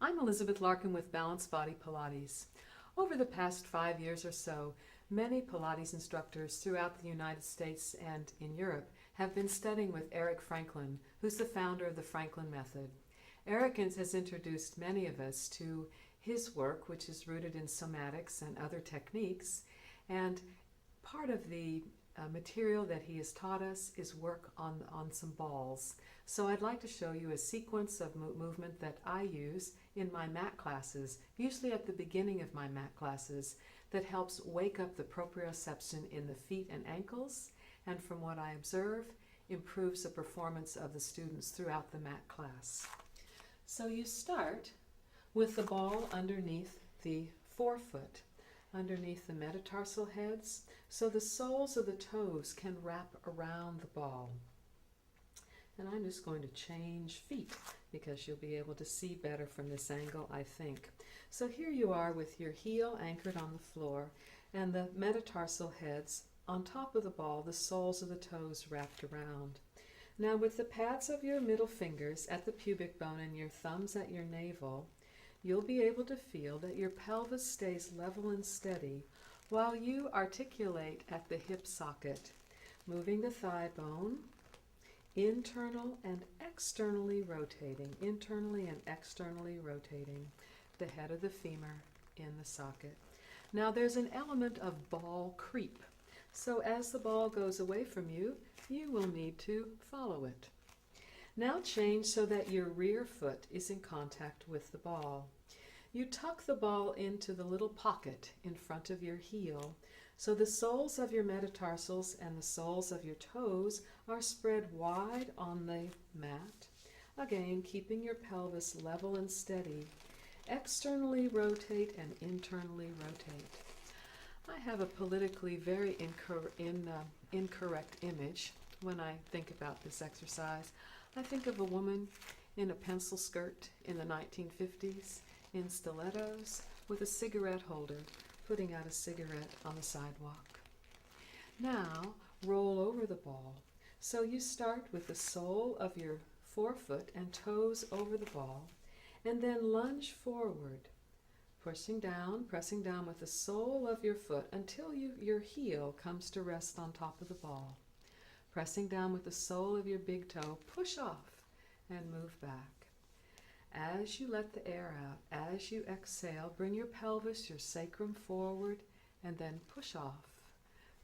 I'm Elizabeth Larkin with Balanced Body Pilates. Over the past 5 years or so, many Pilates instructors throughout the United States and in Europe have been studying with Eric Franklin, who's the founder of the Franklin Method. Eric has introduced many of us to his work, which is rooted in somatics and other techniques, and part of the material that he has taught us is work on some balls. So I'd like to show you a sequence of movement that I use in my mat classes, usually at the beginning of my mat classes, that helps wake up the proprioception in the feet and ankles, and from what I observe, improves the performance of the students throughout the mat class. So you start with the ball underneath the forefoot, underneath the metatarsal heads, so the soles of the toes can wrap around the ball. And I'm just going to change feet because you'll be able to see better from this angle, I think. So here you are with your heel anchored on the floor and the metatarsal heads on top of the ball, the soles of the toes wrapped around. Now with the pads of your middle fingers at the pubic bone and your thumbs at your navel, you'll be able to feel that your pelvis stays level and steady while you articulate at the hip socket, moving the thigh bone, internally and externally rotating the head of the femur in the socket. Now there's an element of ball creep. So as the ball goes away from you, you will need to follow it. Now change so that your rear foot is in contact with the ball. You tuck the ball into the little pocket in front of your heel, so the soles of your metatarsals and the soles of your toes are spread wide on the mat. Again, keeping your pelvis level and steady. Externally rotate and internally rotate. I have a politically very incorrect image when I think about this exercise. I think of a woman in a pencil skirt in the 1950s, in stilettos, with a cigarette holder, putting out a cigarette on the sidewalk. Now, roll over the ball. So you start with the sole of your forefoot and toes over the ball, and then lunge forward, pressing down with the sole of your foot until your heel comes to rest on top of the ball. Pressing down with the sole of your big toe, push off and move back. As you let the air out, as you exhale, bring your pelvis, your sacrum forward, and then push off.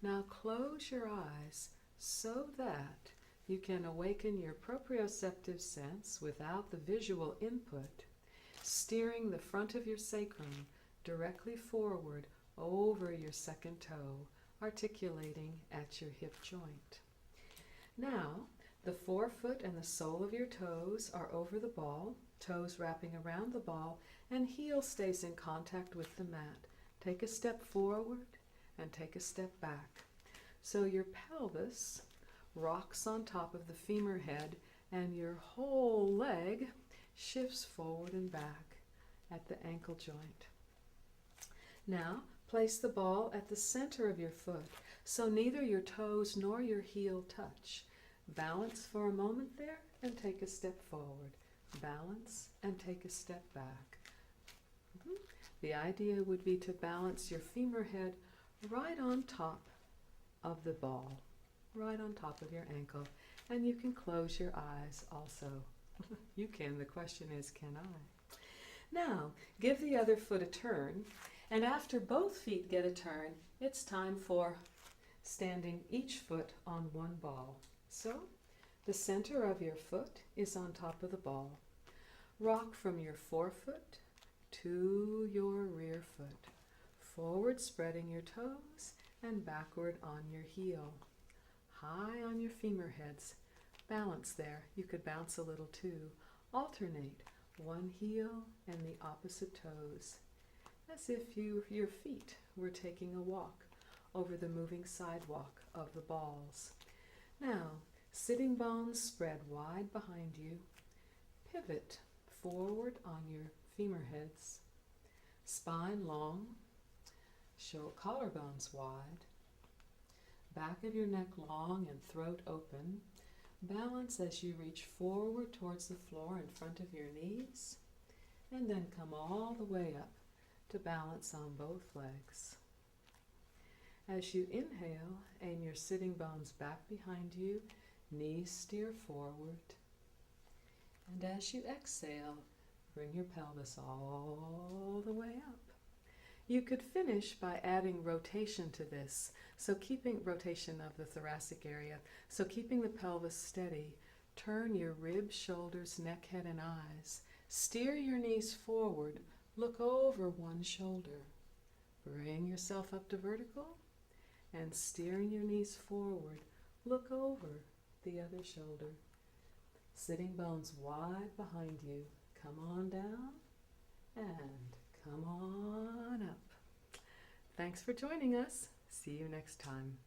Now close your eyes so that you can awaken your proprioceptive sense without the visual input, steering the front of your sacrum directly forward over your second toe, articulating at your hip joint. Now, the forefoot and the sole of your toes are over the ball, toes wrapping around the ball, and heel stays in contact with the mat. Take a step forward and take a step back. So your pelvis rocks on top of the femur head and your whole leg shifts forward and back at the ankle joint. Now, place the ball at the center of your foot so neither your toes nor your heel touch. Balance for a moment there and take a step forward. Balance and take a step back. The idea would be to balance your femur head right on top of the ball, right on top of your ankle, and you can close your eyes also. You can, the question is, can I? Now, give the other foot a turn, and after both feet get a turn, it's time for standing each foot on one ball. So, the center of your foot is on top of the ball. Rock from your forefoot to your rear foot, forward spreading your toes and backward on your heel. High on your femur heads. Balance there. You could bounce a little too. Alternate one heel and the opposite toes, as if your feet were taking a walk over the moving sidewalk of the balls. Now, sitting bones spread wide behind you. Pivot forward on your femur heads. Spine long. Show collarbones wide. Back of your neck long and throat open. Balance as you reach forward towards the floor in front of your knees. And then come all the way up to balance on both legs. As you inhale, aim your sitting bones back behind you, knees steer forward. And as you exhale, bring your pelvis all the way up. You could finish by adding rotation to this, so keeping rotation of the thoracic area, so keeping the pelvis steady. Turn your ribs, shoulders, neck, head, and eyes. Steer your knees forward, look over one shoulder. Bring yourself up to vertical, and steering your knees forward, look over the other shoulder. Sitting bones wide behind you. Come on down and come on up. Thanks for joining us. See you next time.